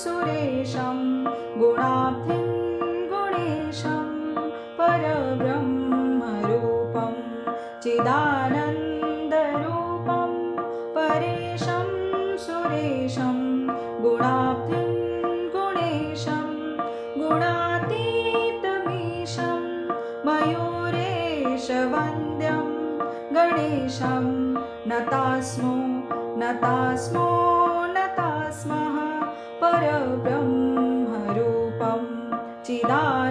सुरेशं गुणाब्धिं गुणेशं परब्रह्मरूपं चिदानन्दरूपं परेशं सुरेशं गुणाब्धिं गुणेशं गुणातीतमीशं मयूरेशवन्द्यं गणेशं नतास्मो नतास्मो नतास्मः परब्रह्मरूपं चिदानन्दरूपं